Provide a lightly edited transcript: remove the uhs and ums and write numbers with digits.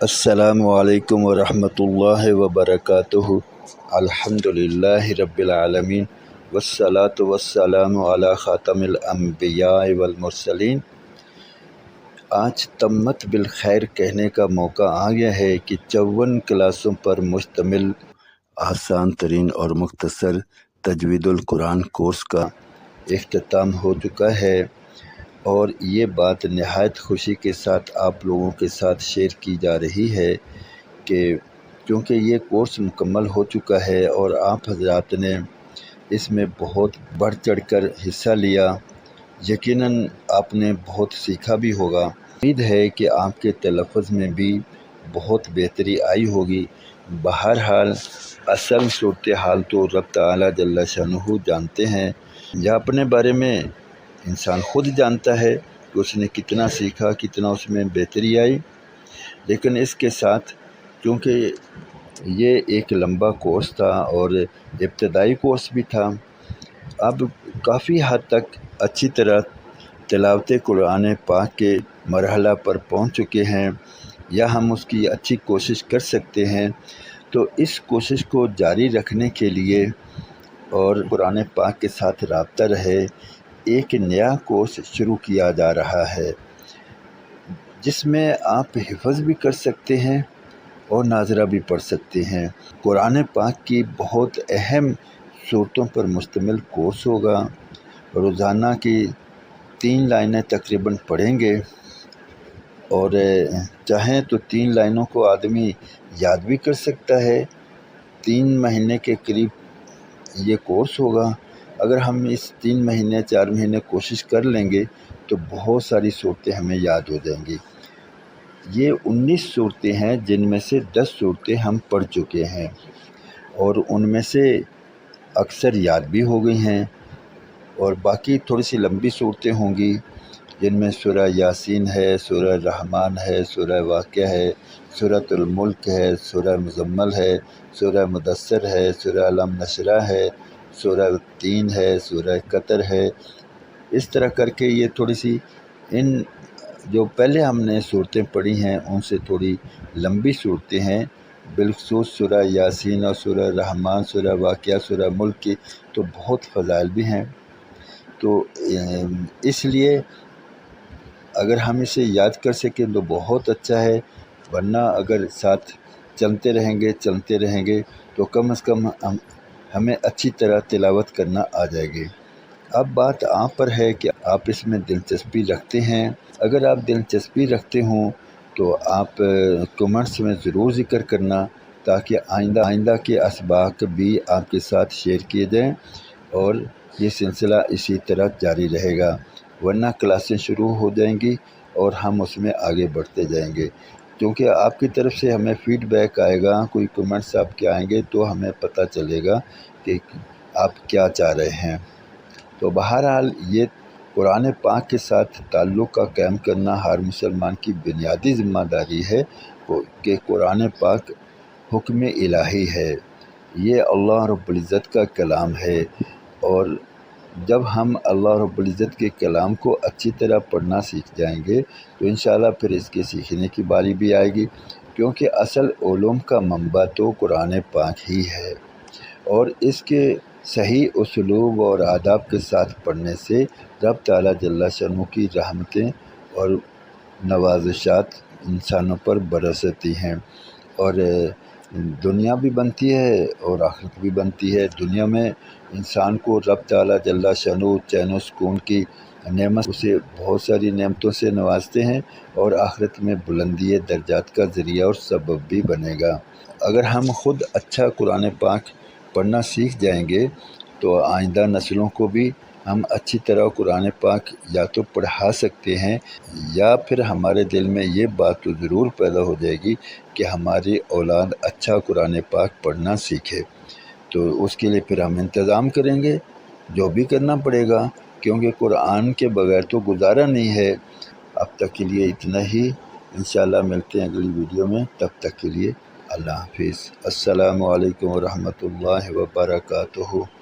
السلام علیکم ورحمۃ اللہ وبرکاتہ۔ الحمدللہ رب العالمین والصلاة والسلام علی خاتم الانبیاء والمرسلین۔ آج تمت بالخیر کہنے کا موقع آ گیا ہے کہ 54 کلاسوں پر مشتمل آسان ترین اور مختصر تجوید القرآن کورس کا اختتام ہو چکا ہے، اور یہ بات نہایت خوشی کے ساتھ آپ لوگوں کے ساتھ شیئر کی جا رہی ہے کہ چونکہ یہ کورس مکمل ہو چکا ہے اور آپ حضرات نے اس میں بہت بڑھ چڑھ کر حصہ لیا، یقیناً آپ نے بہت سیکھا بھی ہوگا۔ امید ہے کہ آپ کے تلفظ میں بھی بہت بہتری آئی ہوگی۔ بہرحال اصل صورتحال تو رب تعالیٰ جل شانہ جانتے ہیں، یا اپنے بارے میں انسان خود جانتا ہے کہ اس نے کتنا سیکھا، کتنا اس میں بہتری آئی۔ لیکن اس کے ساتھ چونکہ یہ ایک لمبا کورس تھا اور ابتدائی کورس بھی تھا، اب کافی حد تک اچھی طرح تلاوت قرآن پاک کے مرحلہ پر پہنچ چکے ہیں، یا ہم اس کی اچھی کوشش کر سکتے ہیں۔ تو اس کوشش کو جاری رکھنے کے لیے اور قرآن پاک کے ساتھ رابطہ رہے، ایک نیا کورس شروع کیا جا رہا ہے، جس میں آپ حفظ بھی کر سکتے ہیں اور ناظرہ بھی پڑھ سکتے ہیں۔ قرآن پاک کی بہت اہم صورتوں پر مشتمل کورس ہوگا۔ روزانہ کی 3 لائنیں تقریباً پڑھیں گے، اور چاہیں تو 3 لائنوں کو آدمی یاد بھی کر سکتا ہے۔ 3 مہینے کے قریب یہ کورس ہوگا۔ اگر ہم اس 3 مہینے 4 مہینے کوشش کر لیں گے تو بہت ساری صورتیں ہمیں یاد ہو جائیں گی۔ یہ 19 صورتیں ہیں، جن میں سے 10 صورتیں ہم پڑھ چکے ہیں، اور ان میں سے اکثر یاد بھی ہو گئی ہیں، اور باقی تھوڑی سی لمبی صورتیں ہوں گی، جن میں سورہ یاسین ہے، سورہ رحمان ہے، سورہ واقعہ ہے، سورۃ الملک ہے، سورہ مزمل ہے، سورہ مدثر ہے، سورہ علم نشرہ ہے، سورہ التین ہے، سورہ قطر ہے۔ اس طرح کر کے یہ تھوڑی سی ان جو پہلے ہم نے صورتیں پڑھی ہیں ان سے تھوڑی لمبی صورتیں ہیں، بالخصوص سورہ یاسین اور سورہ رحمان، سورہ واقعہ، سورہ ملک کی تو بہت فضائل بھی ہیں۔ تو اس لیے اگر ہم اسے یاد کر سکیں تو بہت اچھا ہے، ورنہ اگر ساتھ چلتے رہیں گے تو کم از کم ہمیں اچھی طرح تلاوت کرنا آ جائے گی۔ اب بات آپ پر ہے کہ آپ اس میں دلچسپی رکھتے ہیں۔ اگر آپ دلچسپی رکھتے ہوں تو آپ کمنٹس میں ضرور ذکر کرنا، تاکہ آئندہ کے اسباق بھی آپ کے ساتھ شیئر کیے جائیں، اور یہ سلسلہ اسی طرح جاری رہے گا، ورنہ کلاسیں شروع ہو جائیں گی اور ہم اس میں آگے بڑھتے جائیں گے۔ کیونکہ آپ کی طرف سے ہمیں فیڈ بیک آئے گا، کوئی کمنٹس آپ کے آئیں گے تو ہمیں پتہ چلے گا کہ آپ کیا چاہ رہے ہیں۔ تو بہرحال یہ قرآن پاک کے ساتھ تعلق کا قائم کرنا ہر مسلمان کی بنیادی ذمہ داری ہے، کہ قرآن پاک حکم الہی ہے، یہ اللہ رب العزت کا کلام ہے، اور جب ہم اللہ رب العزت کے کلام کو اچھی طرح پڑھنا سیکھ جائیں گے تو انشاءاللہ پھر اس کے سیکھنے کی باری بھی آئے گی، کیونکہ اصل علوم کا منبع تو قرآن پاک ہی ہے، اور اس کے صحیح اسلوب اور آداب کے ساتھ پڑھنے سے رب تعالیٰ جل شانہ کی رحمتیں اور نوازشات انسانوں پر برستی ہیں، اور دنیا بھی بنتی ہے اور آخرت بھی بنتی ہے۔ دنیا میں انسان کو رب تعالیٰ جل شانہ چین و سکون کی نعمت اسے بہت ساری نعمتوں سے نوازتے ہیں، اور آخرت میں بلندی درجات کا ذریعہ اور سبب بھی بنے گا۔ اگر ہم خود اچھا قرآن پاک پڑھنا سیکھ جائیں گے تو آئندہ نسلوں کو بھی ہم اچھی طرح قرآن پاک یا تو پڑھا سکتے ہیں، یا پھر ہمارے دل میں یہ بات تو ضرور پیدا ہو جائے گی کہ ہماری اولاد اچھا قرآن پاک پڑھنا سیکھے۔ تو اس کے لیے پھر ہم انتظام کریں گے، جو بھی کرنا پڑے گا، کیونکہ قرآن کے بغیر تو گزارا نہیں ہے۔ اب تک کے لیے اتنا ہی، انشاءاللہ ملتے ہیں اگلی ویڈیو میں، تب تک کے لیے اللہ حافظ۔ السلام علیکم ورحمۃ اللہ وبرکاتہ۔